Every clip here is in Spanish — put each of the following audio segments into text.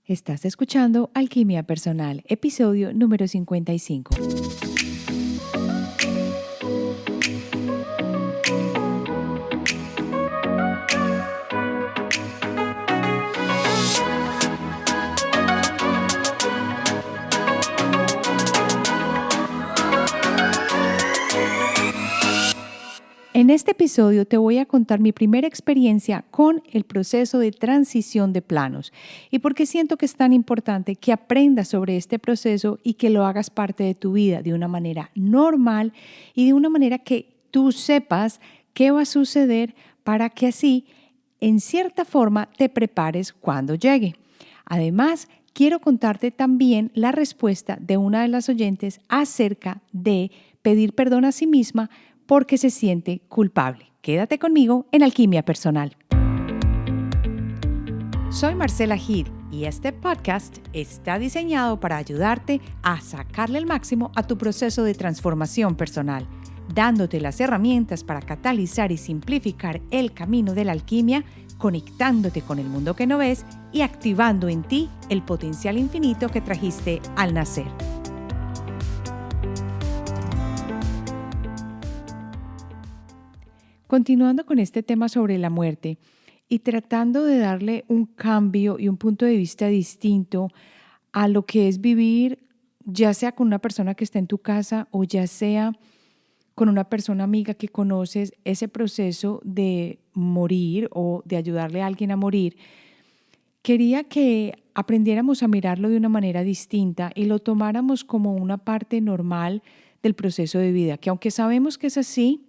Estás escuchando Alquimia Personal, episodio número 55. En este episodio te voy a contar mi primera experiencia con el proceso de transición de planos y por qué siento que es tan importante que aprendas sobre este proceso y que lo hagas parte de tu vida de una manera normal y de una manera que tú sepas qué va a suceder para que así, en cierta forma, te prepares cuando llegue. Además, quiero contarte también la respuesta de una de las oyentes acerca de pedir perdón a sí misma porque se siente culpable. Quédate conmigo en Alquimia Personal. Soy Marcela Gil y este podcast está diseñado para ayudarte a sacarle el máximo a tu proceso de transformación personal, dándote las herramientas para catalizar y simplificar el camino de la alquimia, conectándote con el mundo que no ves y activando en ti el potencial infinito que trajiste al nacer. Continuando con este tema sobre la muerte y tratando de darle un cambio y un punto de vista distinto a lo que es vivir, ya sea con una persona que está en tu casa o ya sea con una persona amiga que conoces, ese proceso de morir o de ayudarle a alguien a morir, quería que aprendiéramos a mirarlo de una manera distinta y lo tomáramos como una parte normal del proceso de vida, que aunque sabemos que es así,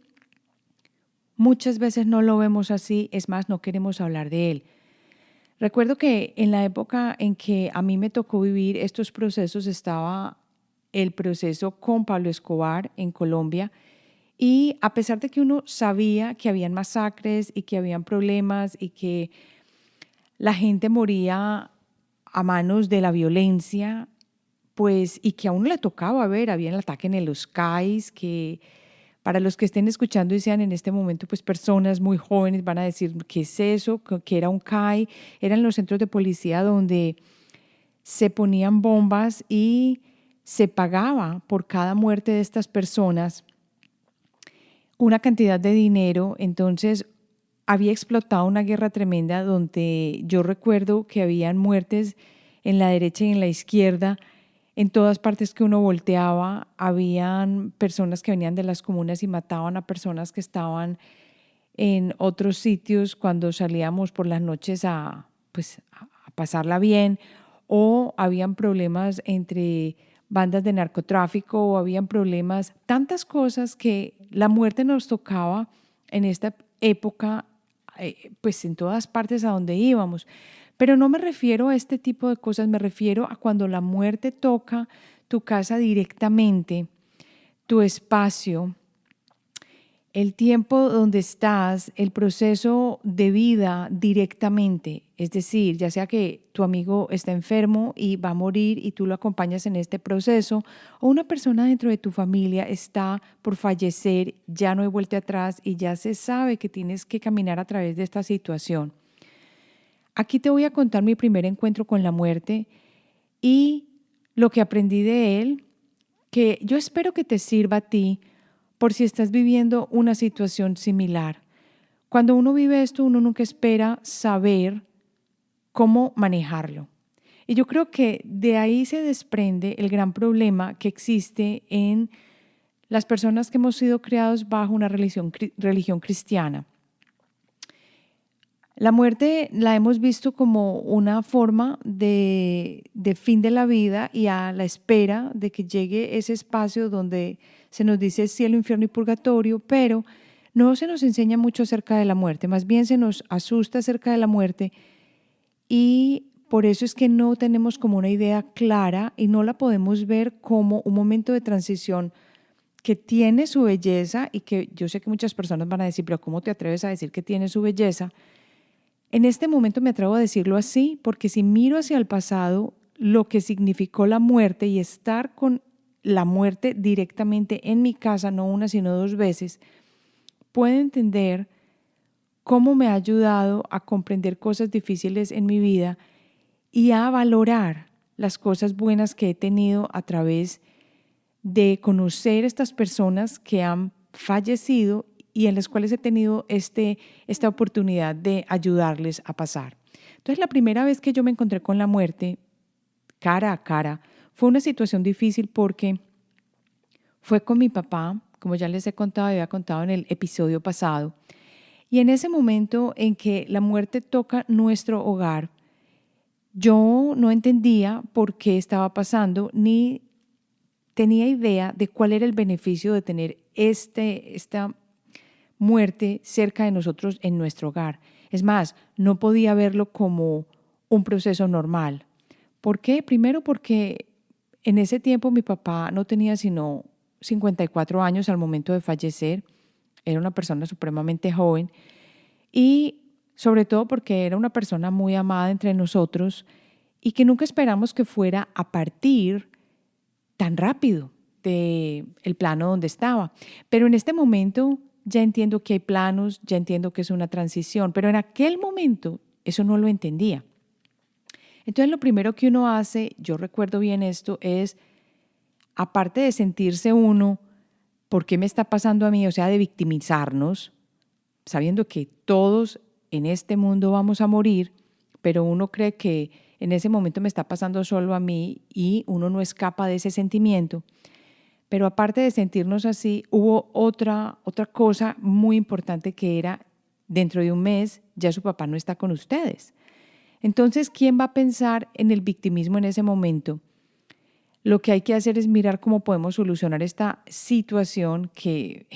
muchas veces no lo vemos así, es más, no queremos hablar de él. Recuerdo que en la época en que a mí me tocó vivir estos procesos estaba el proceso con Pablo Escobar en Colombia y a pesar de que uno sabía que habían masacres y que habían problemas y que la gente moría a manos de la violencia, pues y que a uno le tocaba ver, había el ataque en los CAIs que para los que estén escuchando y sean en este momento pues personas muy jóvenes van a decir, ¿qué es eso? ¿Qué era un CAI? Eran los centros de policía donde se ponían bombas y se pagaba por cada muerte de estas personas una cantidad de dinero. Entonces había explotado una guerra tremenda donde yo recuerdo que habían muertes en la derecha y en la izquierda. En todas partes que uno volteaba, habían personas que venían de las comunas y mataban a personas que estaban en otros sitios cuando salíamos por las noches a pasarla bien, o habían problemas entre bandas de narcotráfico, o habían problemas, tantas cosas que la muerte nos tocaba en esta época, pues en todas partes a donde íbamos. Pero no me refiero a este tipo de cosas, me refiero a cuando la muerte toca tu casa directamente, tu espacio, el tiempo donde estás, el proceso de vida directamente. Es decir, ya sea que tu amigo está enfermo y va a morir y tú lo acompañas en este proceso, o una persona dentro de tu familia está por fallecer, ya no hay vuelta atrás y ya se sabe que tienes que caminar a través de esta situación. Aquí te voy a contar mi primer encuentro con la muerte y lo que aprendí de él, que yo espero que te sirva a ti por si estás viviendo una situación similar. Cuando uno vive esto, uno nunca espera saber cómo manejarlo. Y yo creo que de ahí se desprende el gran problema que existe en las personas que hemos sido criados bajo una religión cristiana. La muerte la hemos visto como una forma de fin de la vida y a la espera de que llegue ese espacio donde se nos dice cielo, infierno y purgatorio, pero no se nos enseña mucho acerca de la muerte, más bien se nos asusta acerca de la muerte y por eso es que no tenemos como una idea clara y no la podemos ver como un momento de transición que tiene su belleza y que yo sé que muchas personas van a decir, pero ¿cómo te atreves a decir que tiene su belleza? En este momento me atrevo a decirlo así porque si miro hacia el pasado, lo que significó la muerte y estar con la muerte directamente en mi casa, no una sino dos veces, puedo entender cómo me ha ayudado a comprender cosas difíciles en mi vida y a valorar las cosas buenas que he tenido a través de conocer estas personas que han fallecido y en las cuales he tenido esta oportunidad de ayudarles a pasar. Entonces, la primera vez que yo me encontré con la muerte cara a cara fue una situación difícil porque fue con mi papá, como ya les he contado y había contado en el episodio pasado. Y en ese momento en que la muerte toca nuestro hogar, yo no entendía por qué estaba pasando ni tenía idea de cuál era el beneficio de tener esta muerte cerca de nosotros en nuestro hogar. Es más, no podía verlo como un proceso normal. ¿Por qué? Primero porque en ese tiempo mi papá no tenía sino 54 años al momento de fallecer. Era una persona supremamente joven y sobre todo porque era una persona muy amada entre nosotros y que nunca esperamos que fuera a partir tan rápido del plano donde estaba. Pero en este momento ya entiendo que hay planos, ya entiendo que es una transición, pero en aquel momento eso no lo entendía. Entonces lo primero que uno hace, yo recuerdo bien esto, es, aparte de sentirse uno, ¿por qué me está pasando a mí? O sea, de victimizarnos, sabiendo que todos en este mundo vamos a morir, pero uno cree que en ese momento me está pasando solo a mí y uno no escapa de ese sentimiento. Pero aparte de sentirnos así, hubo otra cosa muy importante que era, dentro de un mes ya su papá no está con ustedes. Entonces, ¿quién va a pensar en el victimismo en ese momento? Lo que hay que hacer es mirar cómo podemos solucionar esta situación que,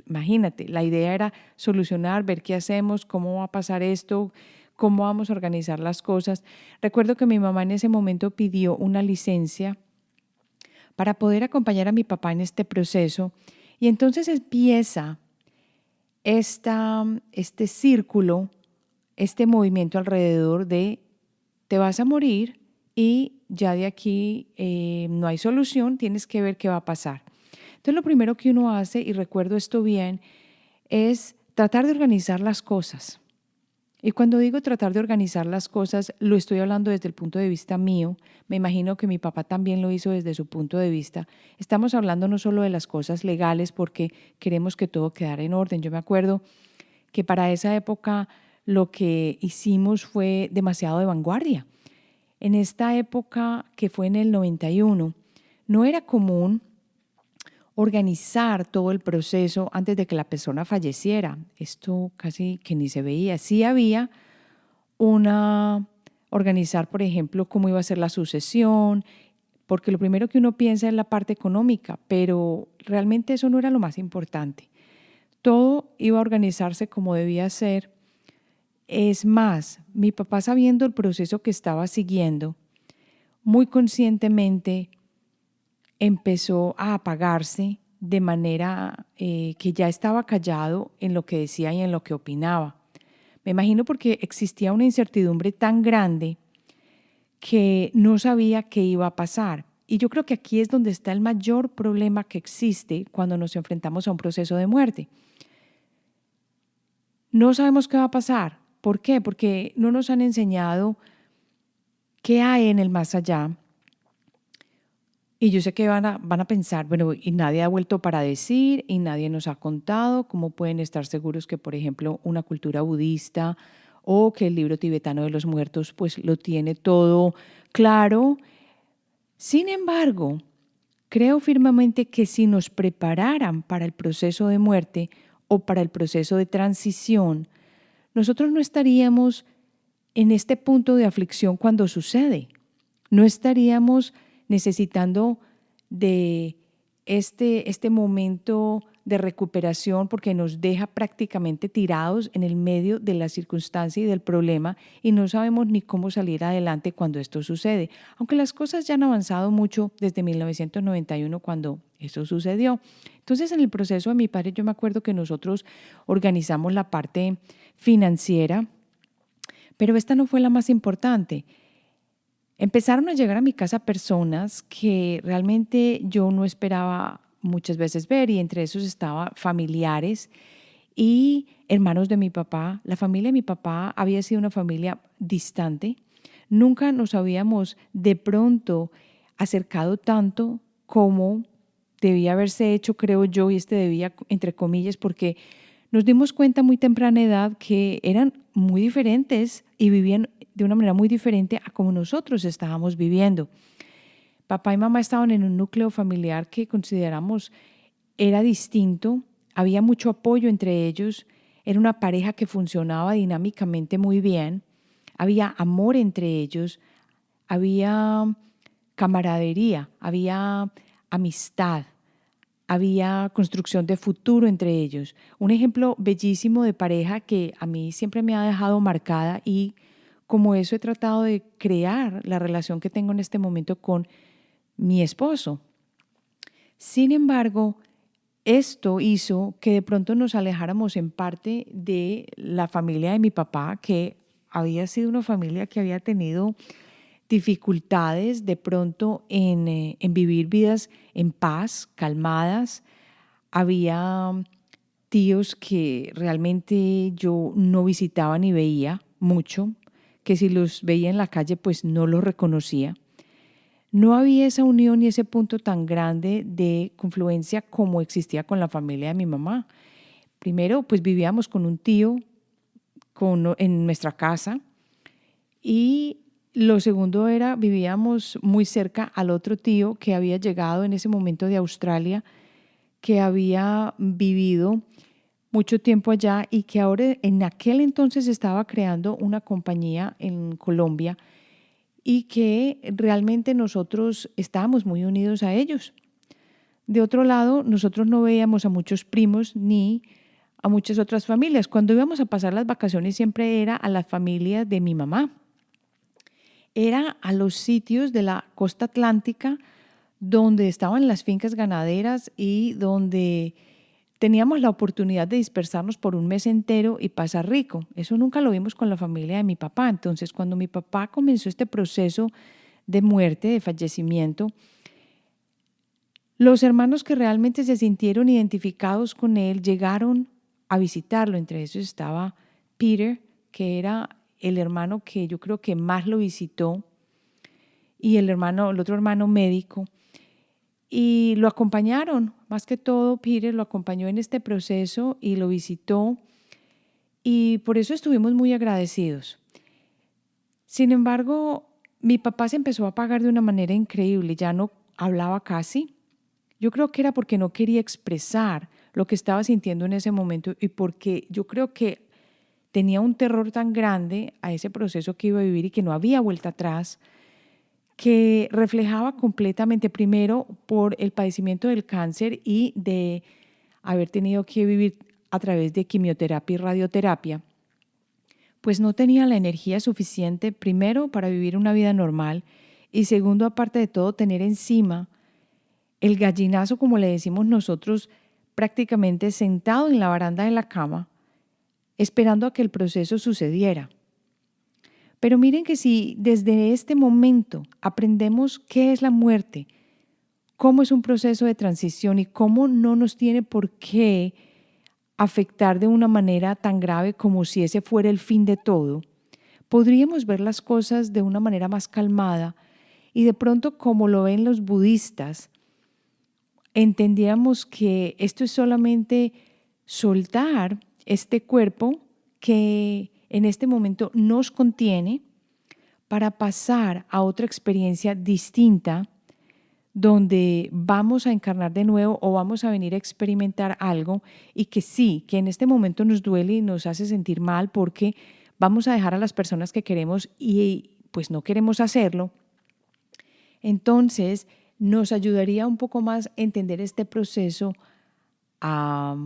imagínate, la idea era solucionar, ver qué hacemos, cómo va a pasar esto, cómo vamos a organizar las cosas. Recuerdo que mi mamá en ese momento pidió una licencia para poder acompañar a mi papá en este proceso y entonces empieza este círculo, este movimiento alrededor de te vas a morir y ya de aquí no hay solución, tienes que ver qué va a pasar. Entonces lo primero que uno hace, y recuerdo esto bien, es tratar de organizar las cosas. Y cuando digo tratar de organizar las cosas, lo estoy hablando desde el punto de vista mío. Me imagino que mi papá también lo hizo desde su punto de vista. Estamos hablando no solo de las cosas legales porque queremos que todo quedara en orden. Yo me acuerdo que para esa época lo que hicimos fue demasiado de vanguardia. En esta época, que fue en el 91, no era común organizar todo el proceso antes de que la persona falleciera. Esto casi que ni se veía. Sí había organizar, por ejemplo, cómo iba a ser la sucesión, porque lo primero que uno piensa es la parte económica, pero realmente eso no era lo más importante. Todo iba a organizarse como debía ser. Es más, mi papá, sabiendo el proceso que estaba siguiendo, muy conscientemente empezó a apagarse de manera que ya estaba callado en lo que decía y en lo que opinaba. Me imagino porque existía una incertidumbre tan grande que no sabía qué iba a pasar. Y yo creo que aquí es donde está el mayor problema que existe cuando nos enfrentamos a un proceso de muerte. No sabemos qué va a pasar. ¿Por qué? Porque no nos han enseñado qué hay en el más allá. Y yo sé que van a pensar, bueno, y nadie ha vuelto para decir, y nadie nos ha contado cómo pueden estar seguros que, por ejemplo, una cultura budista o que el libro tibetano de los muertos, pues lo tiene todo claro. Sin embargo, creo firmemente que si nos prepararan para el proceso de muerte o para el proceso de transición, nosotros no estaríamos en este punto de aflicción cuando sucede. No estaríamos necesitando de este momento de recuperación porque nos deja prácticamente tirados en el medio de la circunstancia y del problema y no sabemos ni cómo salir adelante cuando esto sucede. Aunque las cosas ya han avanzado mucho desde 1991 cuando eso sucedió. Entonces, en el proceso de mi padre, yo me acuerdo que nosotros organizamos la parte financiera, pero esta no fue la más importante. Empezaron a llegar a mi casa personas que realmente yo no esperaba muchas veces ver y entre esos estaban familiares y hermanos de mi papá. La familia de mi papá había sido una familia distante. Nunca nos habíamos de pronto acercado tanto como debía haberse hecho, creo yo, y debía, entre comillas, porque nos dimos cuenta a muy temprana edad que eran muy diferentes y vivían de una manera muy diferente a como nosotros estábamos viviendo. Papá y mamá estaban en un núcleo familiar que consideramos era distinto, había mucho apoyo entre ellos, era una pareja que funcionaba dinámicamente muy bien, había amor entre ellos, había camaradería, había amistad, había construcción de futuro entre ellos. Un ejemplo bellísimo de pareja que a mí siempre me ha dejado marcada, y como eso he tratado de crear la relación que tengo en este momento con mi esposo. Sin embargo, esto hizo que de pronto nos alejáramos en parte de la familia de mi papá, que había sido una familia que había tenido dificultades de pronto en vivir vidas en paz, calmadas. Había tíos que realmente yo no visitaba ni veía mucho, que si los veía en la calle pues no los reconocía. No había esa unión y ese punto tan grande de confluencia como existía con la familia de mi mamá. Primero, pues vivíamos con un tío en nuestra casa, y lo segundo era, vivíamos muy cerca al otro tío que había llegado en ese momento de Australia, que había vivido mucho tiempo allá y que ahora en aquel entonces estaba creando una compañía en Colombia, y que realmente nosotros estábamos muy unidos a ellos. De otro lado, nosotros no veíamos a muchos primos ni a muchas otras familias. Cuando íbamos a pasar las vacaciones siempre era a las familias de mi mamá. Era a los sitios de la costa atlántica donde estaban las fincas ganaderas y donde teníamos la oportunidad de dispersarnos por un mes entero y pasar rico. Eso nunca lo vimos con la familia de mi papá. Entonces, cuando mi papá comenzó este proceso de muerte, de fallecimiento, los hermanos que realmente se sintieron identificados con él llegaron a visitarlo. Entre esos estaba Peter, que era el hermano que yo creo que más lo visitó, y el otro hermano médico. Y lo acompañaron, más que todo Peter lo acompañó en este proceso y lo visitó, y por eso estuvimos muy agradecidos. Sin embargo, mi papá se empezó a apagar de una manera increíble, ya no hablaba casi. Yo creo que era porque no quería expresar lo que estaba sintiendo en ese momento, y porque yo creo que tenía un terror tan grande a ese proceso que iba a vivir y que no había vuelta atrás, que reflejaba completamente, primero por el padecimiento del cáncer y de haber tenido que vivir a través de quimioterapia y radioterapia, pues no tenía la energía suficiente, primero para vivir una vida normal, y segundo, aparte de todo, tener encima el gallinazo, como le decimos nosotros, prácticamente sentado en la baranda de la cama, esperando a que el proceso sucediera. Pero miren que si desde este momento aprendemos qué es la muerte, cómo es un proceso de transición y cómo no nos tiene por qué afectar de una manera tan grave como si ese fuera el fin de todo, podríamos ver las cosas de una manera más calmada, y de pronto, como lo ven los budistas, entendíamos que esto es solamente soltar este cuerpo que en este momento nos contiene para pasar a otra experiencia distinta, donde vamos a encarnar de nuevo o vamos a venir a experimentar algo, y que sí, que en este momento nos duele y nos hace sentir mal porque vamos a dejar a las personas que queremos y pues no queremos hacerlo. Entonces, nos ayudaría un poco más a entender este proceso, a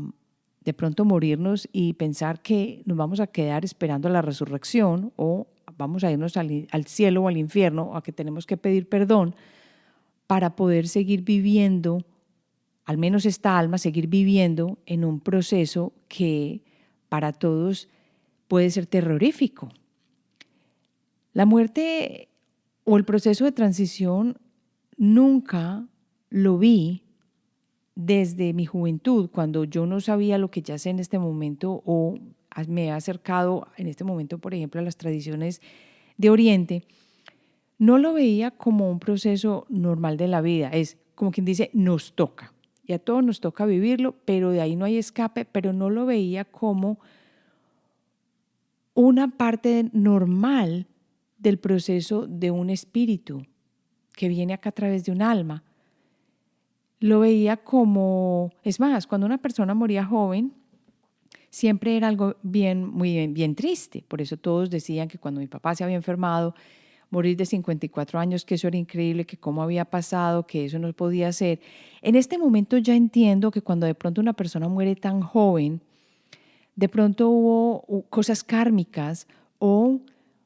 de pronto morirnos y pensar que nos vamos a quedar esperando la resurrección, o vamos a irnos al cielo o al infierno, o a que tenemos que pedir perdón para poder seguir viviendo, al menos esta alma, seguir viviendo en un proceso que para todos puede ser terrorífico. La muerte o el proceso de transición nunca lo vi desde mi juventud, cuando yo no sabía lo que ya sé en este momento, o me he acercado en este momento, por ejemplo, a las tradiciones de Oriente. no lo veía como un proceso normal de la vida. Es como quien dice, nos toca. Y a todos nos toca vivirlo, pero de ahí no hay escape, pero no lo veía como una parte normal del proceso de un espíritu que viene acá a través de un alma. Lo veía como, es más, cuando una persona moría joven, siempre era algo bien triste. Por eso todos decían que cuando mi papá se había enfermado, morir de 54 años, que eso era increíble, que cómo había pasado, que eso no podía ser. En este momento ya entiendo que cuando de pronto una persona muere tan joven, de pronto hubo cosas kármicas o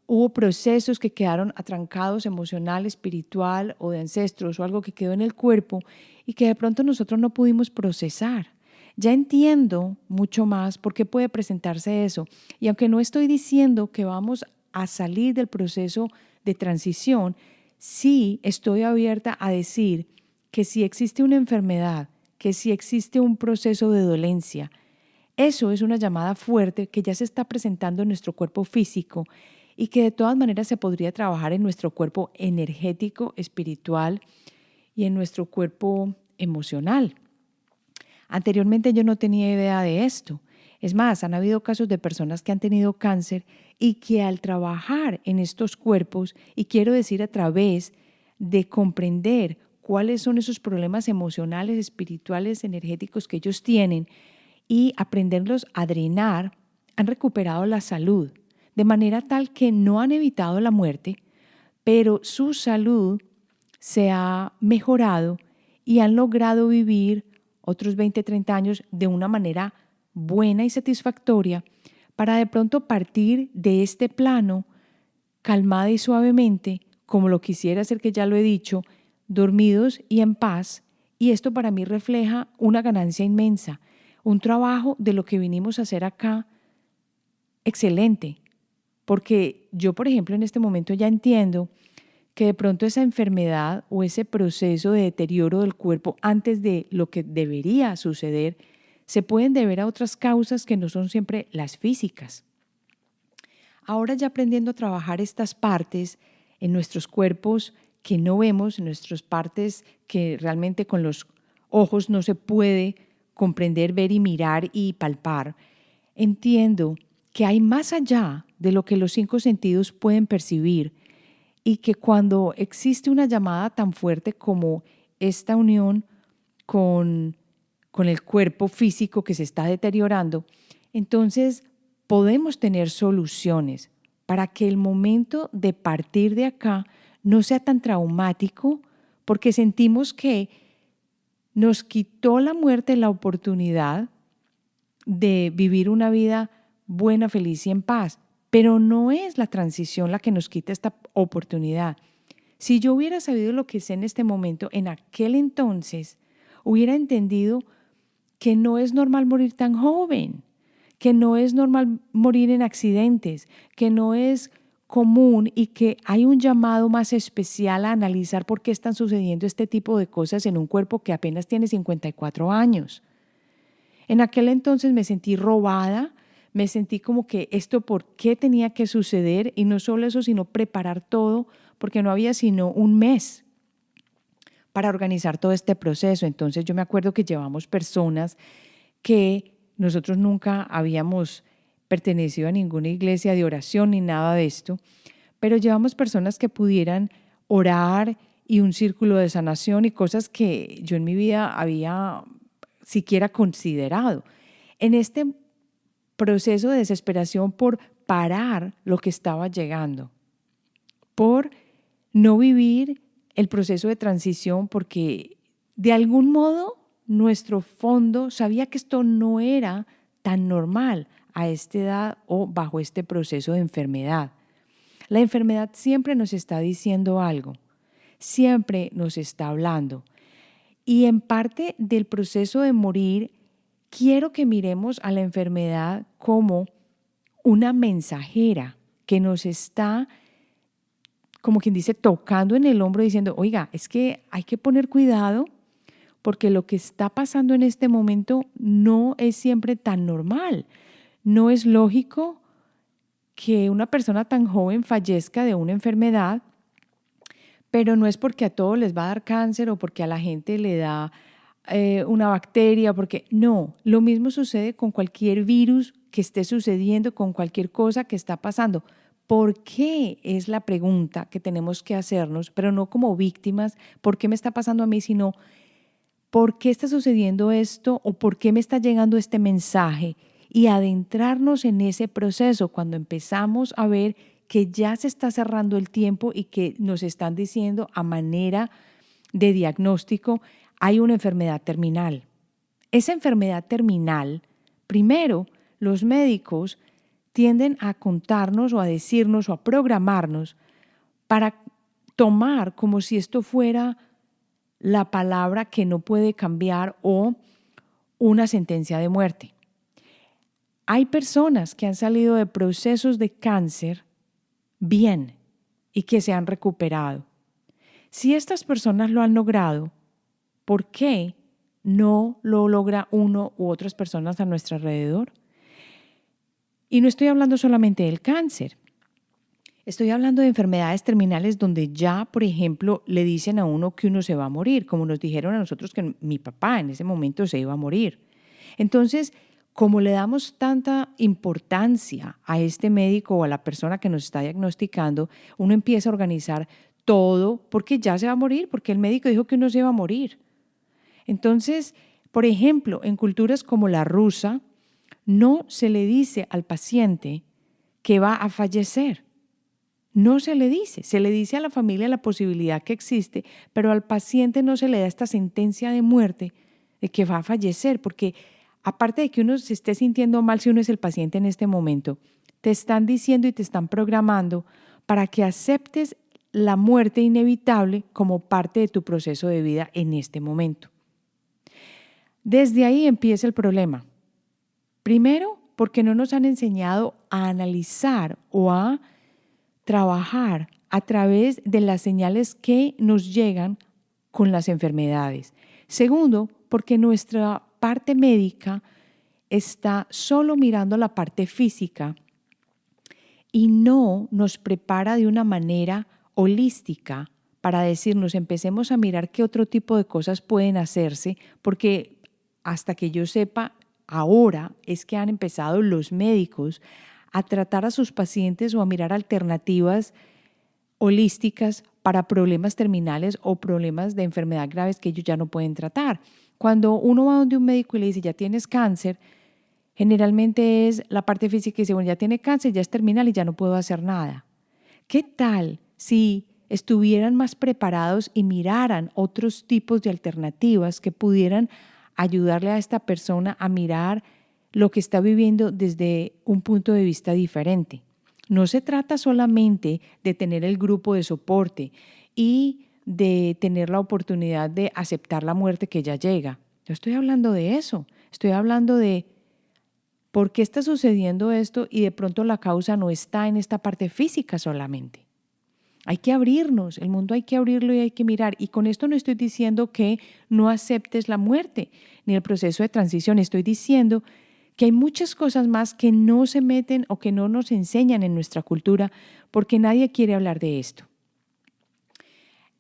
hubo procesos que quedaron atrancados emocional, espiritual o de ancestros o algo que quedó en el cuerpo y que de pronto nosotros no pudimos procesar. Ya entiendo mucho más por qué puede presentarse eso. Y aunque no estoy diciendo que vamos a salir del proceso de transición, sí estoy abierta a decir que si existe una enfermedad, que si existe un proceso de dolencia, eso es una llamada fuerte que ya se está presentando en nuestro cuerpo físico y que de todas maneras se podría trabajar en nuestro cuerpo energético, espiritual y en nuestro cuerpo emocional. Anteriormente yo no tenía idea de esto. Es más, han habido casos de personas que han tenido cáncer y que al trabajar en estos cuerpos, y quiero decir a través de comprender cuáles son esos problemas emocionales, espirituales, energéticos que ellos tienen y aprenderlos a drenar, han recuperado la salud, de manera tal que no han evitado la muerte, pero su salud se ha mejorado y han logrado vivir otros 20, 30 años de una manera buena y satisfactoria para de pronto partir de este plano calmada y suavemente, como lo quisiera hacer, que ya lo he dicho, dormidos y en paz. Y esto para mí refleja una ganancia inmensa, un trabajo de lo que vinimos a hacer acá excelente. Porque yo, por ejemplo, en este momento ya entiendo que de pronto esa enfermedad o ese proceso de deterioro del cuerpo antes de lo que debería suceder se pueden deber a otras causas que no son siempre las físicas. Ahora ya aprendiendo a trabajar estas partes en nuestros cuerpos que no vemos, en nuestras partes que realmente con los ojos no se puede comprender, ver y mirar y palpar, entiendo que hay más allá de lo que los 5 sentidos pueden percibir y que cuando existe una llamada tan fuerte como esta unión con, con el cuerpo físico que se está deteriorando, entonces podemos tener soluciones para que el momento de partir de acá no sea tan traumático, porque sentimos que nos quitó la muerte la oportunidad de vivir una vida buena, feliz y en paz. Pero no es la transición la que nos quita esta oportunidad. Si yo hubiera sabido lo que sé en este momento, en aquel entonces, hubiera entendido que no es normal morir tan joven, que no es normal morir en accidentes, que no es común y que hay un llamado más especial a analizar por qué están sucediendo este tipo de cosas en un cuerpo que apenas tiene 54 años. En aquel entonces me sentí robada, me sentí como que esto por qué tenía que suceder y no solo eso, sino preparar todo porque no había sino un mes para organizar todo este proceso. Entonces yo me acuerdo que llevamos personas que nosotros nunca habíamos pertenecido a ninguna iglesia de oración ni nada de esto, pero llevamos personas que pudieran orar y un círculo de sanación y cosas que yo en mi vida había siquiera considerado. En este proceso de desesperación por parar lo que estaba llegando, por no vivir el proceso de transición, porque de algún modo nuestro fondo sabía que esto no era tan normal a esta edad o bajo este proceso de enfermedad. La enfermedad siempre nos está diciendo algo, siempre nos está hablando. Y en parte del proceso de morir, quiero que miremos a la enfermedad como una mensajera que nos está, como quien dice, tocando en el hombro diciendo, oiga, es que hay que poner cuidado porque lo que está pasando en este momento no es siempre tan normal. No es lógico que una persona tan joven fallezca de una enfermedad pero no es porque a todos les va a dar cáncer o porque a la gente le da una bacteria, porque no, lo mismo sucede con cualquier virus que esté sucediendo, con cualquier cosa que está pasando. ¿Por qué? Es la pregunta que tenemos que hacernos, pero no como víctimas, ¿por qué me está pasando a mí? Sino, ¿por qué está sucediendo esto o por qué me está llegando este mensaje? Y adentrarnos en ese proceso cuando empezamos a ver que ya se está cerrando el tiempo y que nos están diciendo a manera de diagnóstico, hay una enfermedad terminal. Esa enfermedad terminal, primero, los médicos tienden a contarnos o a decirnos o a programarnos para tomar como si esto fuera la palabra que no puede cambiar o una sentencia de muerte. Hay personas que han salido de procesos de cáncer bien y que se han recuperado. Si estas personas lo han logrado, ¿por qué no lo logra uno u otras personas a nuestro alrededor? Y no estoy hablando solamente del cáncer. Estoy hablando de enfermedades terminales donde ya, por ejemplo, le dicen a uno que uno se va a morir, como nos dijeron a nosotros que mi papá en ese momento se iba a morir. Entonces, como le damos tanta importancia a este médico o a la persona que nos está diagnosticando, uno empieza a organizar todo porque ya se va a morir, porque el médico dijo que uno se iba a morir. Entonces, por ejemplo, en culturas como la rusa, no se le dice al paciente que va a fallecer. No se le dice a la familia la posibilidad que existe, pero al paciente no se le da esta sentencia de muerte de que va a fallecer, porque aparte de que uno se esté sintiendo mal si uno es el paciente en este momento, te están diciendo y te están programando para que aceptes la muerte inevitable como parte de tu proceso de vida en este momento. Desde ahí empieza el problema. Primero, porque no nos han enseñado a analizar o a trabajar a través de las señales que nos llegan con las enfermedades. Segundo, porque nuestra parte médica está solo mirando la parte física y no nos prepara de una manera holística para decirnos, empecemos a mirar qué otro tipo de cosas pueden hacerse, porque hasta que yo sepa, ahora es que han empezado los médicos a tratar a sus pacientes o a mirar alternativas holísticas para problemas terminales o problemas de enfermedad graves que ellos ya no pueden tratar. Cuando uno va donde un médico y le dice, ya tienes cáncer, generalmente es la parte física y dice, bueno, ya tiene cáncer, ya es terminal y ya no puedo hacer nada. ¿Qué tal si estuvieran más preparados y miraran otros tipos de alternativas que pudieran ayudarle a esta persona a mirar lo que está viviendo desde un punto de vista diferente? No se trata solamente de tener el grupo de soporte y de tener la oportunidad de aceptar la muerte que ya llega. Yo estoy hablando de eso. Estoy hablando de por qué está sucediendo esto y de pronto la causa no está en esta parte física solamente. Hay que abrirnos, el mundo hay que abrirlo y hay que mirar. Y con esto no estoy diciendo que no aceptes la muerte ni el proceso de transición. Estoy diciendo que hay muchas cosas más que no se meten o que no nos enseñan en nuestra cultura porque nadie quiere hablar de esto.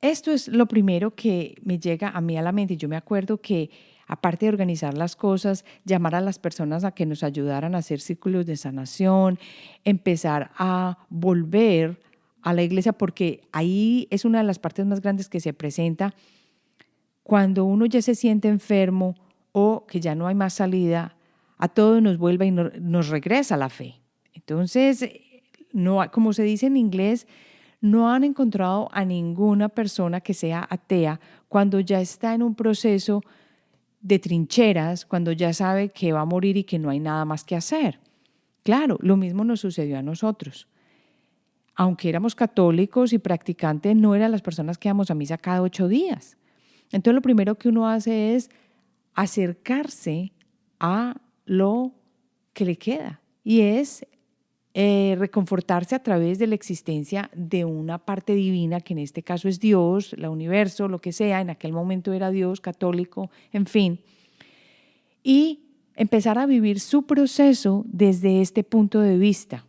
Esto es lo primero que me llega a mí a la mente. Yo me acuerdo que aparte de organizar las cosas, llamar a las personas a que nos ayudaran a hacer círculos de sanación, empezar a volver a la iglesia, porque ahí es una de las partes más grandes que se presenta cuando uno ya se siente enfermo o que ya no hay más salida, a todo nos vuelve y nos regresa la fe. Entonces, no, como se dice en inglés, no han encontrado a ninguna persona que sea atea cuando ya está en un proceso de trincheras, cuando ya sabe que va a morir y que no hay nada más que hacer. Claro, lo mismo nos sucedió a nosotros. Aunque éramos católicos y practicantes, no eran las personas que íbamos a misa cada 8 días. Entonces, lo primero que uno hace es acercarse a lo que le queda y es reconfortarse a través de la existencia de una parte divina, que en este caso es Dios, el universo, lo que sea, en aquel momento era Dios, católico, en fin, y empezar a vivir su proceso desde este punto de vista.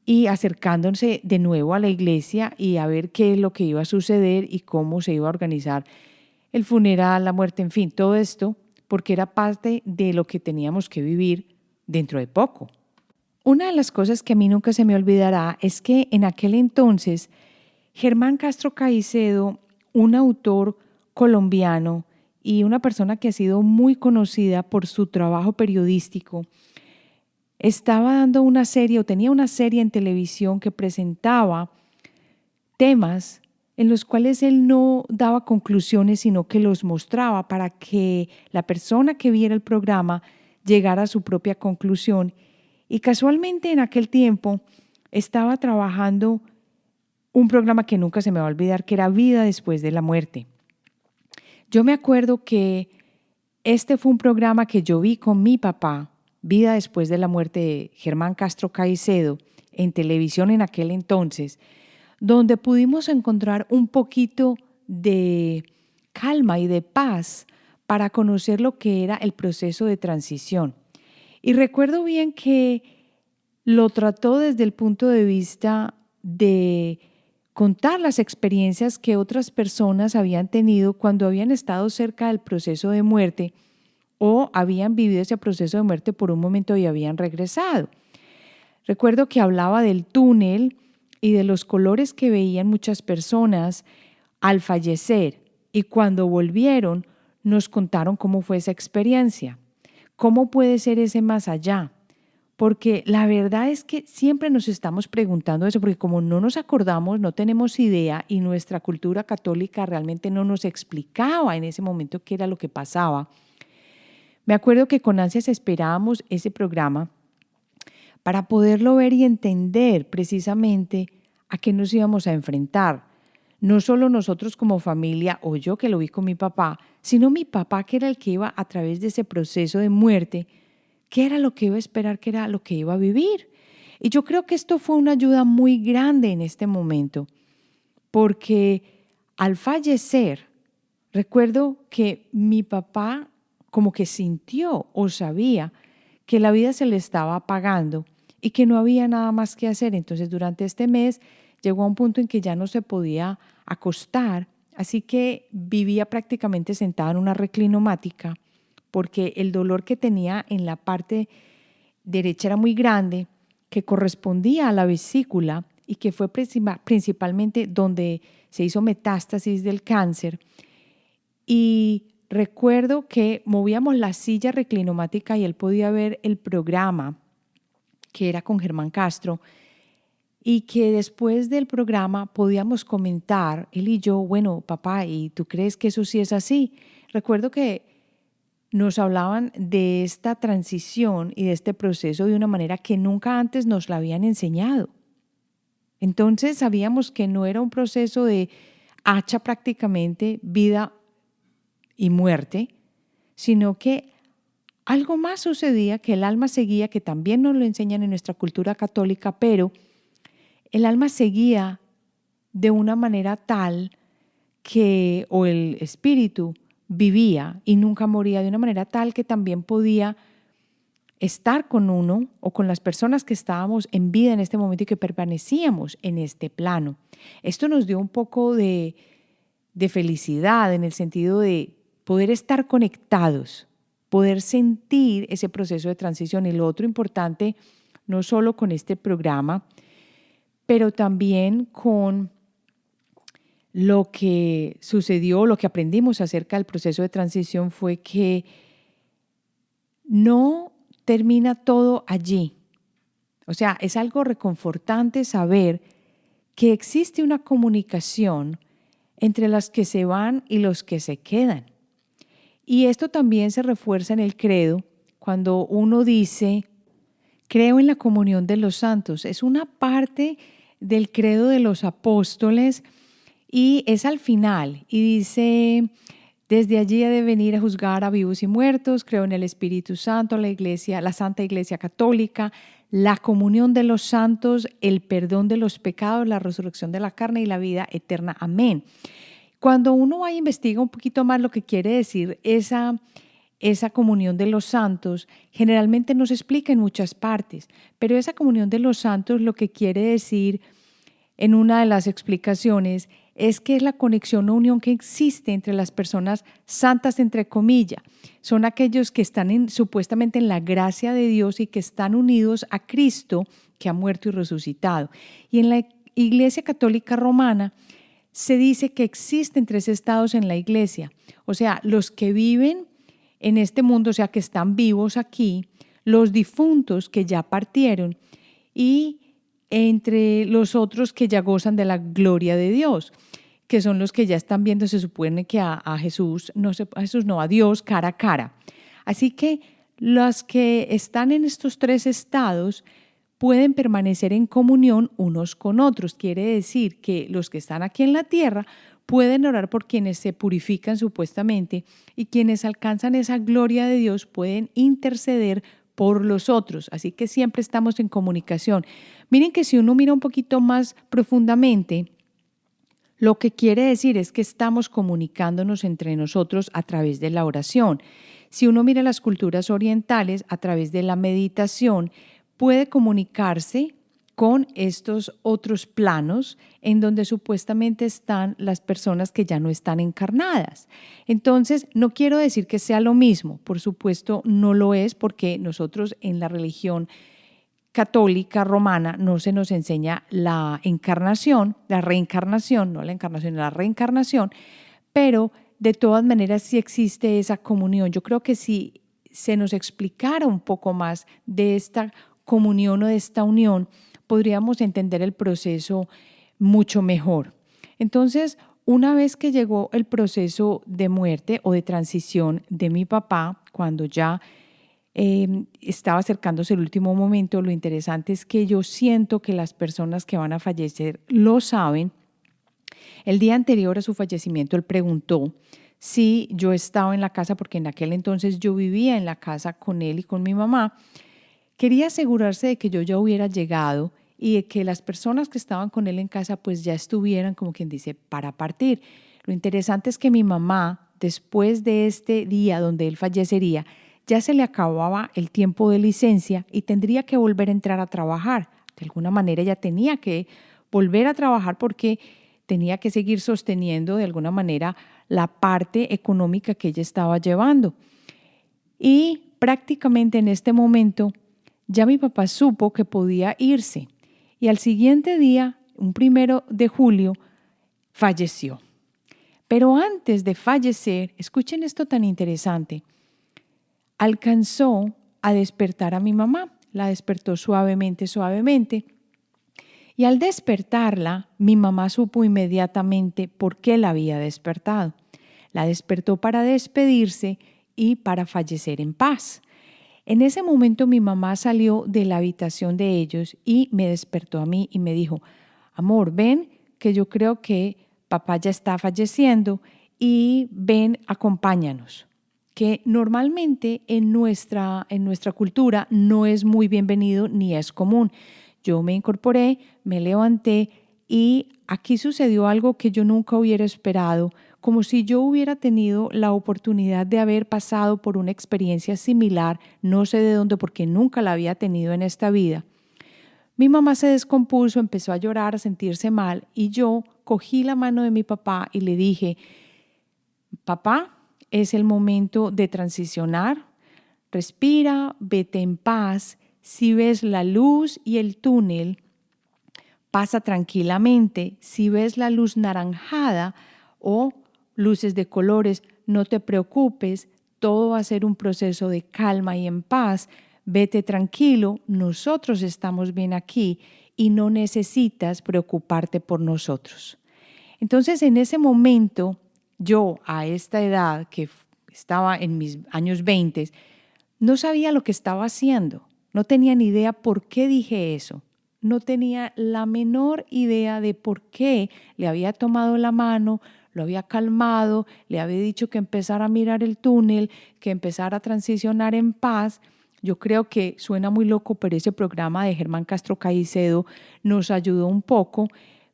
y acercándose de nuevo a la iglesia y a ver qué es lo que iba a suceder y cómo se iba a organizar el funeral, la muerte, en fin, todo esto, porque era parte de lo que teníamos que vivir dentro de poco. Una de las cosas que a mí nunca se me olvidará es que en aquel entonces Germán Castro Caicedo, un autor colombiano y una persona que ha sido muy conocida por su trabajo periodístico, estaba dando una serie o tenía una serie en televisión que presentaba temas en los cuales él no daba conclusiones, sino que los mostraba para que la persona que viera el programa llegara a su propia conclusión. Y casualmente en aquel tiempo estaba trabajando un programa que nunca se me va a olvidar, que era Vida después de la muerte. Yo me acuerdo que este fue un programa que yo vi con mi papá, Vida después de la muerte de Germán Castro Caicedo, en televisión en aquel entonces, donde pudimos encontrar un poquito de calma y de paz para conocer lo que era el proceso de transición. Y recuerdo bien que lo trató desde el punto de vista de contar las experiencias que otras personas habían tenido cuando habían estado cerca del proceso de muerte o habían vivido ese proceso de muerte por un momento y habían regresado. Recuerdo que hablaba del túnel y de los colores que veían muchas personas al fallecer, y cuando volvieron nos contaron cómo fue esa experiencia, cómo puede ser ese más allá. Porque la verdad es que siempre nos estamos preguntando eso, porque como no nos acordamos, no tenemos idea y nuestra cultura católica realmente no nos explicaba en ese momento qué era lo que pasaba. Me acuerdo que con ansias esperábamos ese programa para poderlo ver y entender precisamente a qué nos íbamos a enfrentar. No solo nosotros como familia o yo que lo vi con mi papá, sino mi papá que era el que iba a través de ese proceso de muerte, qué era lo que iba a esperar, qué era lo que iba a vivir. Y yo creo que esto fue una ayuda muy grande en este momento, porque al fallecer, recuerdo que mi papá como que sintió o sabía que la vida se le estaba apagando y que no había nada más que hacer. Entonces, durante este mes llegó a un punto en que ya no se podía acostar, así que vivía prácticamente sentada en una reclinomática porque el dolor que tenía en la parte derecha era muy grande, que correspondía a la vesícula y que fue principalmente donde se hizo metástasis del cáncer. Y recuerdo que movíamos la silla reclinomática y él podía ver el programa que era con Germán Castro, y que después del programa podíamos comentar, él y yo, bueno, papá, ¿y tú crees que eso sí es así? Recuerdo que nos hablaban de esta transición y de este proceso de una manera que nunca antes nos la habían enseñado. Entonces sabíamos que no era un proceso de hacha prácticamente vida y muerte, sino que algo más sucedía, que el alma seguía, que también nos lo enseñan en nuestra cultura católica, pero el alma seguía de una manera tal que, o el espíritu vivía y nunca moría, de una manera tal que también podía estar con uno o con las personas que estábamos en vida en este momento y que permanecíamos en este plano. Esto nos dio un poco de felicidad en el sentido de poder estar conectados, poder sentir ese proceso de transición. Y lo otro importante, no solo con este programa, pero también con lo que sucedió, lo que aprendimos acerca del proceso de transición, fue que no termina todo allí. O sea, es algo reconfortante saber que existe una comunicación entre los que se van y los que se quedan. Y esto también se refuerza en el credo cuando uno dice, creo en la comunión de los santos. Es una parte del credo de los apóstoles y es al final. Y dice, desde allí ha de venir a juzgar a vivos y muertos. Creo en el Espíritu Santo, la Iglesia, la Santa Iglesia Católica, la comunión de los santos, el perdón de los pecados, la resurrección de la carne y la vida eterna. Amén. Cuando uno va a investigar un poquito más lo que quiere decir esa comunión de los santos generalmente no se explica en muchas partes, pero esa comunión de los santos lo que quiere decir en una de las explicaciones es que es la conexión o unión que existe entre las personas santas, entre comillas. Son aquellos que están supuestamente en la gracia de Dios y que están unidos a Cristo, que ha muerto y resucitado. Y en la Iglesia Católica Romana se dice que existen tres estados en la iglesia, o sea, los que viven en este mundo, o sea, que están vivos aquí, los difuntos que ya partieron y entre los otros que ya gozan de la gloria de Dios, que son los que ya están viendo, se supone que a Jesús, a Dios cara a cara. Así que los que están en estos tres estados pueden permanecer en comunión unos con otros. Quiere decir que los que están aquí en la tierra pueden orar por quienes se purifican supuestamente y quienes alcanzan esa gloria de Dios pueden interceder por los otros. Así que siempre estamos en comunicación. Miren que si uno mira un poquito más profundamente, lo que quiere decir es que estamos comunicándonos entre nosotros a través de la oración. Si uno mira las culturas orientales, a través de la meditación, puede comunicarse con estos otros planos en donde supuestamente están las personas que ya no están encarnadas. Entonces, no quiero decir que sea lo mismo, por supuesto no lo es, porque nosotros en la religión católica romana no se nos enseña la encarnación, la reencarnación, no la encarnación, la reencarnación, pero de todas maneras sí existe esa comunión. Yo creo que si se nos explicara un poco más de esta comunión o de esta unión, podríamos entender el proceso mucho mejor. Entonces, una vez que llegó el proceso de muerte o de transición de mi papá, cuando ya estaba acercándose el último momento, lo interesante es que yo siento que las personas que van a fallecer lo saben. El día anterior a su fallecimiento, él preguntó si yo estaba en la casa, porque en aquel entonces yo vivía en la casa con él y con mi mamá. Quería asegurarse de que yo ya hubiera llegado y de que las personas que estaban con él en casa pues ya estuvieran, como quien dice, para partir. Lo interesante es que mi mamá, después de este día donde él fallecería, ya se le acababa el tiempo de licencia y tendría que volver a entrar a trabajar. De alguna manera ella tenía que volver a trabajar porque tenía que seguir sosteniendo de alguna manera la parte económica que ella estaba llevando. Y prácticamente en este momento ya mi papá supo que podía irse y al siguiente día, un 1 de julio, falleció. Pero antes de fallecer, escuchen esto tan interesante, alcanzó a despertar a mi mamá. La despertó suavemente, suavemente. Y al despertarla, mi mamá supo inmediatamente por qué la había despertado. La despertó para despedirse y para fallecer en paz. En ese momento mi mamá salió de la habitación de ellos y me despertó a mí y me dijo, amor, ven que yo creo que papá ya está falleciendo y ven, acompáñanos. Que normalmente en nuestra cultura no es muy bienvenido ni es común. Yo me incorporé, me levanté y aquí sucedió algo que yo nunca hubiera esperado, como si yo hubiera tenido la oportunidad de haber pasado por una experiencia similar, no sé de dónde porque nunca la había tenido en esta vida. Mi mamá se descompuso, empezó a llorar, a sentirse mal y yo cogí la mano de mi papá y le dije, papá, es el momento de transicionar, respira, vete en paz, si ves la luz y el túnel, pasa tranquilamente, si ves la luz naranjada o luces de colores, no te preocupes, todo va a ser un proceso de calma y en paz, vete tranquilo, nosotros estamos bien aquí y no necesitas preocuparte por nosotros. Entonces, en ese momento, yo a esta edad, que estaba en mis años 20, no sabía lo que estaba haciendo, no tenía ni idea por qué dije eso, no tenía la menor idea de por qué le había tomado la mano, lo había calmado, le había dicho que empezara a mirar el túnel, que empezara a transicionar en paz. Yo creo que suena muy loco, pero ese programa de Germán Castro Caicedo nos ayudó un poco.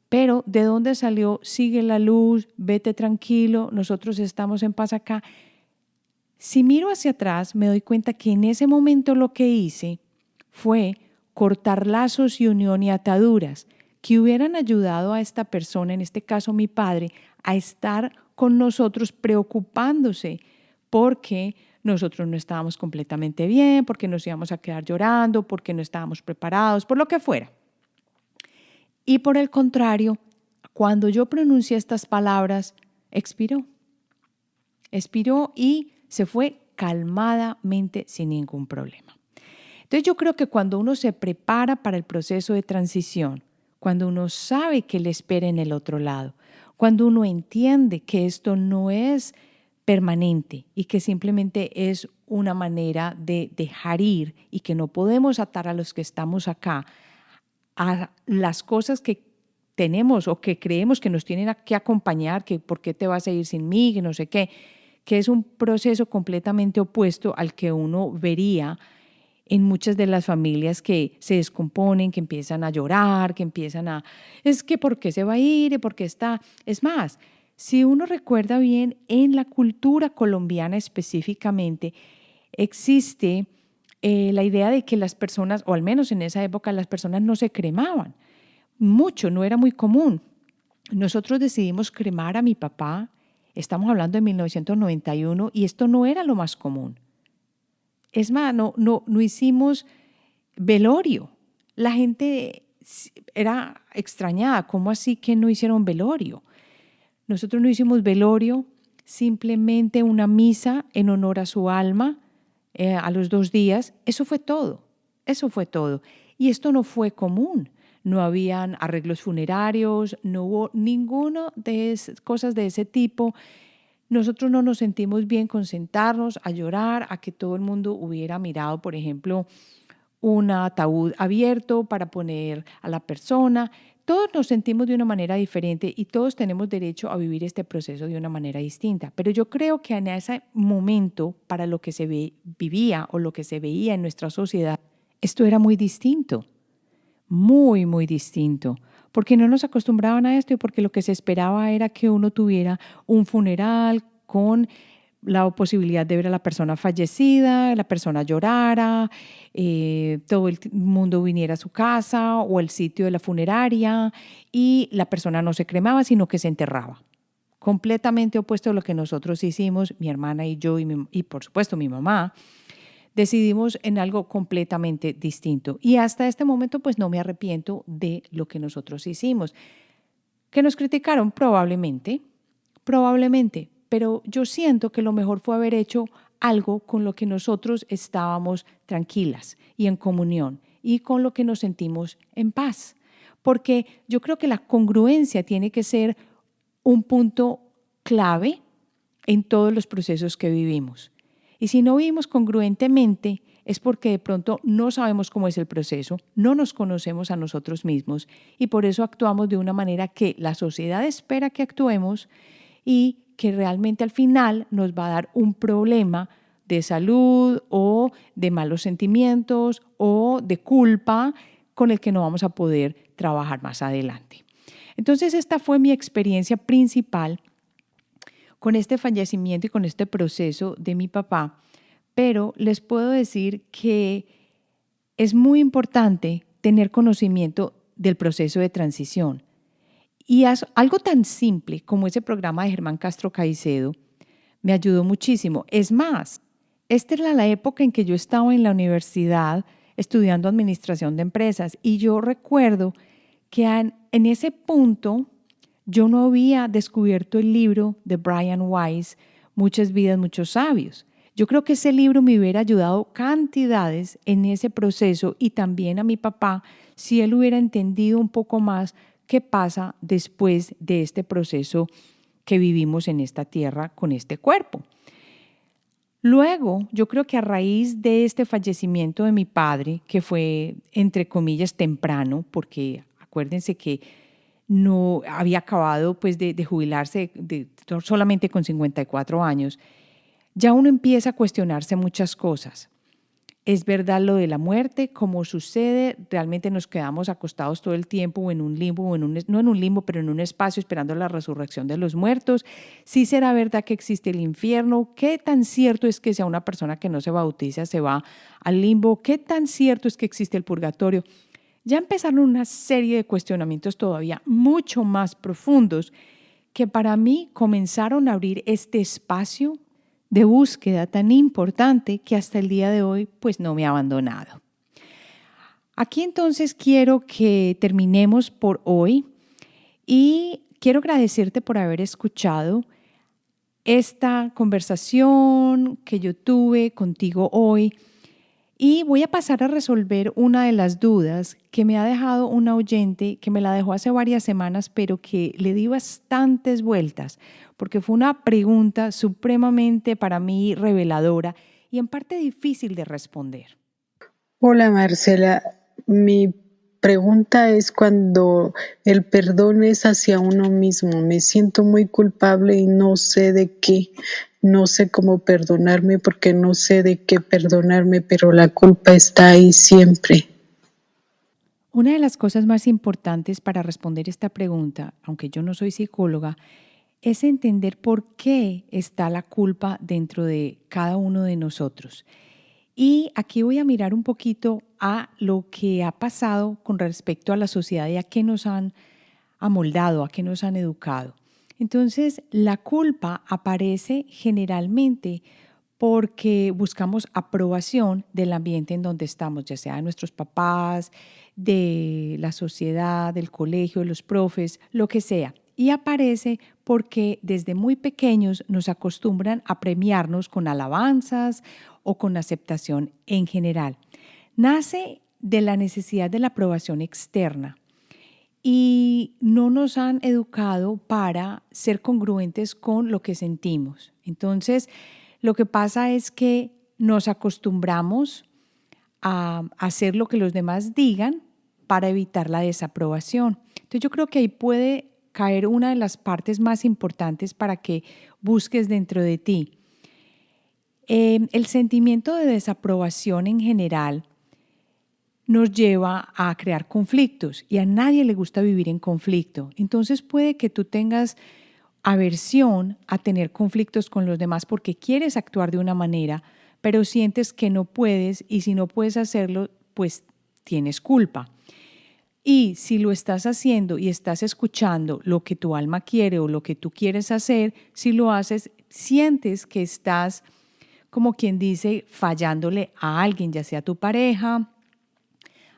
Pero ¿de dónde salió? Sigue la luz, vete tranquilo, nosotros estamos en paz acá. Si miro hacia atrás, me doy cuenta que en ese momento lo que hice fue cortar lazos y unión y ataduras que hubieran ayudado a esta persona, en este caso mi padre, a estar con nosotros preocupándose porque nosotros no estábamos completamente bien, porque nos íbamos a quedar llorando, porque no estábamos preparados, por lo que fuera. Y por el contrario, cuando yo pronuncié estas palabras, expiró. Expiró y se fue calmadamente sin ningún problema. Entonces yo creo que cuando uno se prepara para el proceso de transición, cuando uno sabe qué le espera en el otro lado, cuando uno entiende que esto no es permanente y que simplemente es una manera de dejar ir y que no podemos atar a los que estamos acá a las cosas que tenemos o que creemos que nos tienen que acompañar, que por qué te vas a ir sin mí, que no sé qué, que es un proceso completamente opuesto al que uno vería en muchas de las familias que se descomponen, que empiezan a llorar, que empiezan a, es que ¿por qué se va a ir? ¿Por qué está? Es más, si uno recuerda bien, en la cultura colombiana específicamente, existe la idea de que las personas, o al menos en esa época, las personas no se cremaban. Mucho, no era muy común. Nosotros decidimos cremar a mi papá, estamos hablando de 1991, y esto no era lo más común. Es más, no hicimos velorio. La gente era extrañada, ¿cómo así que no hicieron velorio? Nosotros no hicimos velorio, simplemente una misa en honor a su alma a los 2 días. Eso fue todo, eso fue todo. Y esto no fue común. No habían arreglos funerarios, no hubo ninguna de esas cosas de ese tipo. Nosotros no nos sentimos bien con sentarnos a llorar, a que todo el mundo hubiera mirado, por ejemplo, un ataúd abierto para poner a la persona. Todos nos sentimos de una manera diferente y todos tenemos derecho a vivir este proceso de una manera distinta. Pero yo creo que en ese momento, para lo que se vivía o lo que se veía en nuestra sociedad, esto era muy distinto, muy, muy distinto. Porque no nos acostumbraban a esto y porque lo que se esperaba era que uno tuviera un funeral con la posibilidad de ver a la persona fallecida, la persona llorara, todo el mundo viniera a su casa o el sitio de la funeraria y la persona no se cremaba, sino que se enterraba. Completamente opuesto a lo que nosotros hicimos, mi hermana y yo y por supuesto mi mamá, decidimos en algo completamente distinto. Y hasta este momento pues no me arrepiento de lo que nosotros hicimos. ¿Que nos criticaron? Probablemente, pero yo siento que lo mejor fue haber hecho algo con lo que nosotros estábamos tranquilas y en comunión y con lo que nos sentimos en paz. Porque yo creo que la congruencia tiene que ser un punto clave en todos los procesos que vivimos. Y si no vivimos congruentemente es porque de pronto no sabemos cómo es el proceso, no nos conocemos a nosotros mismos y por eso actuamos de una manera que la sociedad espera que actuemos y que realmente al final nos va a dar un problema de salud o de malos sentimientos o de culpa con el que no vamos a poder trabajar más adelante. Entonces esta fue mi experiencia principal con este fallecimiento y con este proceso de mi papá, pero les puedo decir que es muy importante tener conocimiento del proceso de transición. Y algo tan simple como ese programa de Germán Castro Caicedo me ayudó muchísimo. Es más, esta era la época en que yo estaba en la universidad estudiando administración de empresas y yo recuerdo que en ese punto yo no había descubierto el libro de Brian Weiss, Muchas vidas, muchos sabios. Yo creo que ese libro me hubiera ayudado cantidades en ese proceso y también a mi papá si él hubiera entendido un poco más qué pasa después de este proceso que vivimos en esta tierra con este cuerpo. Luego, yo creo que a raíz de este fallecimiento de mi padre, que fue entre comillas temprano, porque acuérdense que no había acabado pues de jubilarse solamente con 54 años, ya uno empieza a cuestionarse muchas cosas. Es verdad lo de la muerte, como sucede, realmente nos quedamos acostados todo el tiempo o en un limbo, no en un limbo, pero en un espacio esperando la resurrección de los muertos. Sí será verdad que existe el infierno. ¿Qué tan cierto es que si a una persona que no se bautiza se va al limbo? ¿Qué tan cierto es que existe el purgatorio? Ya empezaron una serie de cuestionamientos todavía mucho más profundos que para mí comenzaron a abrir este espacio de búsqueda tan importante que hasta el día de hoy pues no me ha abandonado. Aquí entonces quiero que terminemos por hoy y quiero agradecerte por haber escuchado esta conversación que yo tuve contigo hoy. Y voy a pasar a resolver una de las dudas que me ha dejado una oyente, que me la dejó hace varias semanas, pero que le di bastantes vueltas, porque fue una pregunta supremamente para mí reveladora y en parte difícil de responder. Hola Marcela, mi pregunta es cuando el perdón es hacia uno mismo. Me siento muy culpable y no sé de qué, no sé cómo perdonarme porque no sé de qué perdonarme, pero la culpa está ahí siempre. Una de las cosas más importantes para responder esta pregunta, aunque yo no soy psicóloga, es entender por qué está la culpa dentro de cada uno de nosotros. Y aquí voy a mirar un poquito a lo que ha pasado con respecto a la sociedad y a qué nos han amoldado, a qué nos han educado. Entonces, la culpa aparece generalmente porque buscamos aprobación del ambiente en donde estamos, ya sea de nuestros papás, de la sociedad, del colegio, de los profes, lo que sea. Y aparece porque desde muy pequeños nos acostumbran a premiarnos con alabanzas o con aceptación en general. Nace de la necesidad de la aprobación externa y no nos han educado para ser congruentes con lo que sentimos. Entonces, lo que pasa es que nos acostumbramos a hacer lo que los demás digan para evitar la desaprobación. Entonces, yo creo que ahí puede caer una de las partes más importantes para que busques dentro de ti. El sentimiento de desaprobación en general nos lleva a crear conflictos y a nadie le gusta vivir en conflicto. Entonces puede que tú tengas aversión a tener conflictos con los demás porque quieres actuar de una manera, pero sientes que no puedes y si no puedes hacerlo, pues tienes culpa. Y si lo estás haciendo y estás escuchando lo que tu alma quiere o lo que tú quieres hacer, si lo haces, sientes que estás, como quien dice, fallándole a alguien, ya sea tu pareja,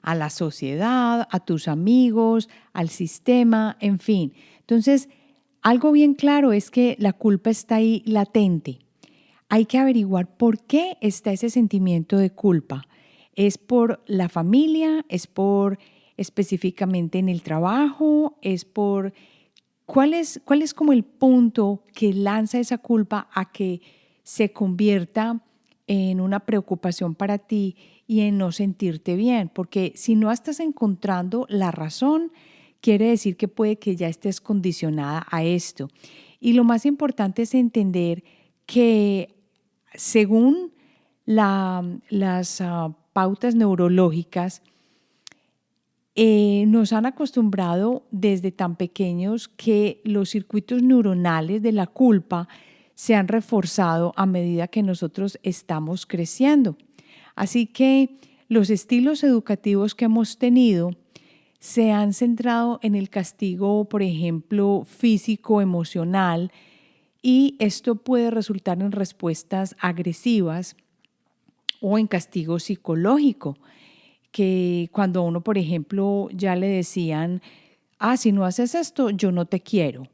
a la sociedad, a tus amigos, al sistema, en fin. Entonces, algo bien claro es que la culpa está ahí latente. Hay que averiguar por qué está ese sentimiento de culpa. ¿Es por la familia? ¿Es por específicamente en el trabajo? ¿Es por cuál es como el punto que lanza esa culpa a que se convierta en una preocupación para ti y en no sentirte bien? Porque si no estás encontrando la razón, quiere decir que puede que ya estés condicionada a esto. Y lo más importante es entender que según las pautas neurológicas, nos han acostumbrado desde tan pequeños que los circuitos neuronales de la culpa se han reforzado a medida que nosotros estamos creciendo. Así que los estilos educativos que hemos tenido se han centrado en el castigo, por ejemplo, físico, emocional, y esto puede resultar en respuestas agresivas o en castigo psicológico, que cuando a uno, por ejemplo, ya le decían, si no haces esto, yo no te quiero,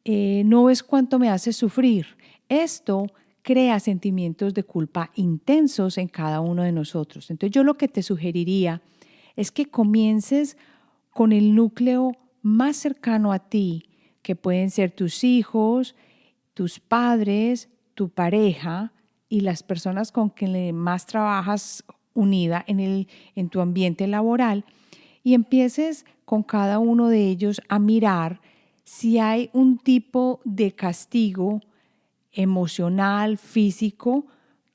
no ves cuánto me haces sufrir. Esto crea sentimientos de culpa intensos en cada uno de nosotros. Entonces yo lo que te sugeriría es que comiences con el núcleo más cercano a ti, que pueden ser tus hijos, tus padres, tu pareja y las personas con quien más trabajas unida en tu ambiente laboral, y empieces con cada uno de ellos a mirar si hay un tipo de castigo emocional, físico,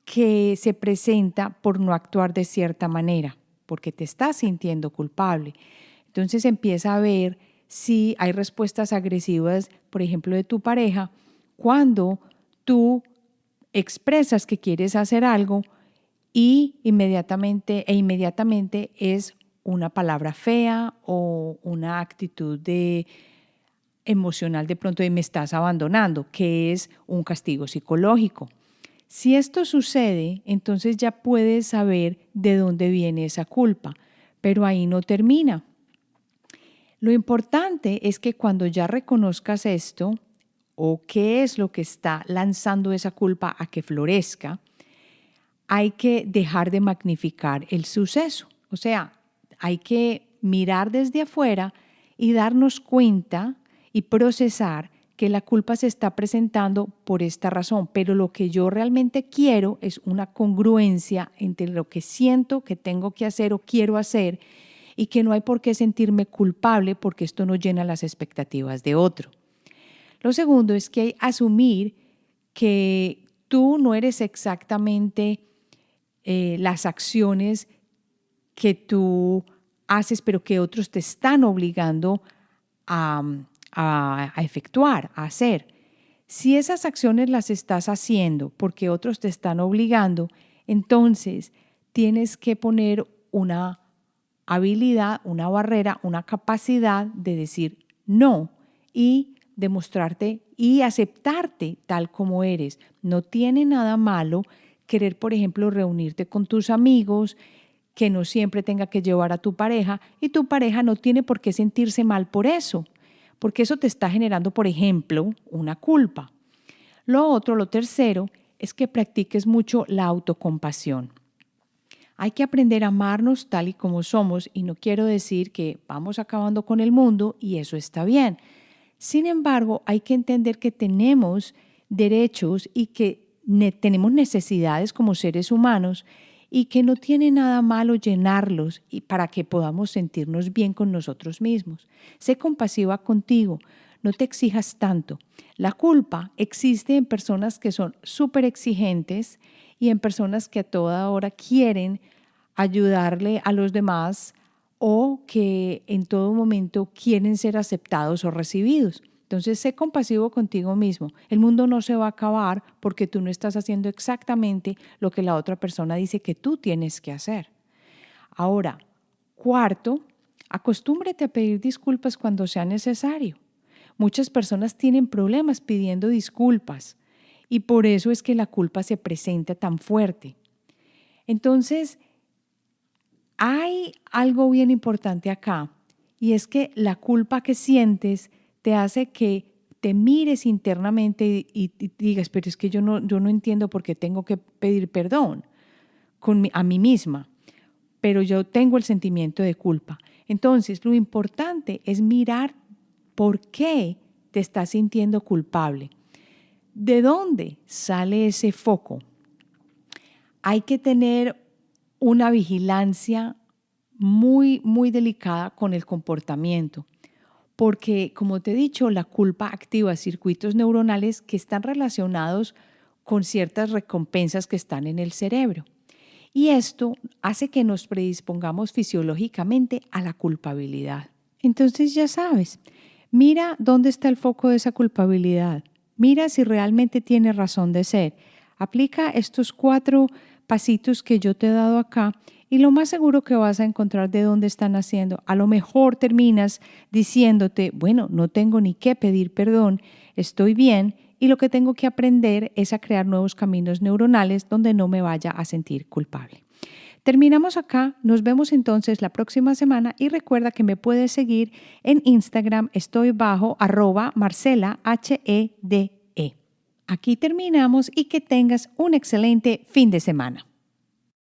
que se presenta por no actuar de cierta manera, porque te estás sintiendo culpable. Entonces empieza a ver si hay respuestas agresivas, por ejemplo, de tu pareja, cuando tú expresas que quieres hacer algo y inmediatamente es una palabra fea o una actitud emocional de pronto de me estás abandonando, que es un castigo psicológico. Si esto sucede, entonces ya puedes saber de dónde viene esa culpa, pero ahí no termina. Lo importante es que cuando ya reconozcas esto o qué es lo que está lanzando esa culpa a que florezca, hay que dejar de magnificar el suceso. O sea, hay que mirar desde afuera y darnos cuenta y procesar que la culpa se está presentando por esta razón, pero lo que yo realmente quiero es una congruencia entre lo que siento que tengo que hacer o quiero hacer y que no hay por qué sentirme culpable porque esto no llena las expectativas de otro. Lo segundo es que hay que asumir que tú no eres exactamente las acciones que tú haces, pero que otros te están obligando a efectuar, a hacer. Si esas acciones las estás haciendo porque otros te están obligando, entonces tienes que poner una habilidad, una barrera, una capacidad de decir no y demostrarte y aceptarte tal como eres. No tiene nada malo querer, por ejemplo, reunirte con tus amigos, que no siempre tenga que llevar a tu pareja y tu pareja no tiene por qué sentirse mal por eso, porque eso te está generando, por ejemplo, una culpa. Lo tercero, es que practiques mucho la autocompasión. Hay que aprender a amarnos tal y como somos y no quiero decir que vamos acabando con el mundo y eso está bien. Sin embargo, hay que entender que tenemos derechos y que tenemos necesidades como seres humanos y que no tiene nada malo llenarlos y para que podamos sentirnos bien con nosotros mismos. Sé compasiva contigo, no te exijas tanto. La culpa existe en personas que son súper exigentes y en personas que a toda hora quieren ayudarle a los demás o que en todo momento quieren ser aceptados o recibidos. Entonces, sé compasivo contigo mismo. El mundo no se va a acabar porque tú no estás haciendo exactamente lo que la otra persona dice que tú tienes que hacer. Ahora, cuarto, acostúmbrate a pedir disculpas cuando sea necesario. Muchas personas tienen problemas pidiendo disculpas y por eso es que la culpa se presenta tan fuerte. Entonces, hay algo bien importante acá y es que la culpa que sientes te hace que te mires internamente y digas, pero es que yo no entiendo por qué tengo que pedir perdón a mí misma, pero yo tengo el sentimiento de culpa. Entonces, lo importante es mirar por qué te estás sintiendo culpable. ¿De dónde sale ese foco? Hay que tener una vigilancia muy, muy delicada con el comportamiento, porque, como te he dicho, la culpa activa circuitos neuronales que están relacionados con ciertas recompensas que están en el cerebro. Y esto hace que nos predispongamos fisiológicamente a la culpabilidad. Entonces, ya sabes, mira dónde está el foco de esa culpabilidad. Mira si realmente tiene razón de ser. Aplica estos 4 pasitos que yo te he dado acá y lo más seguro que vas a encontrar de dónde están haciendo. A lo mejor terminas diciéndote, bueno, no tengo ni que pedir perdón, estoy bien y lo que tengo que aprender es a crear nuevos caminos neuronales donde no me vaya a sentir culpable. Terminamos acá, nos vemos entonces la próxima semana y recuerda que me puedes seguir en Instagram, estoy bajo @marcelahede. Aquí terminamos y que tengas un excelente fin de semana.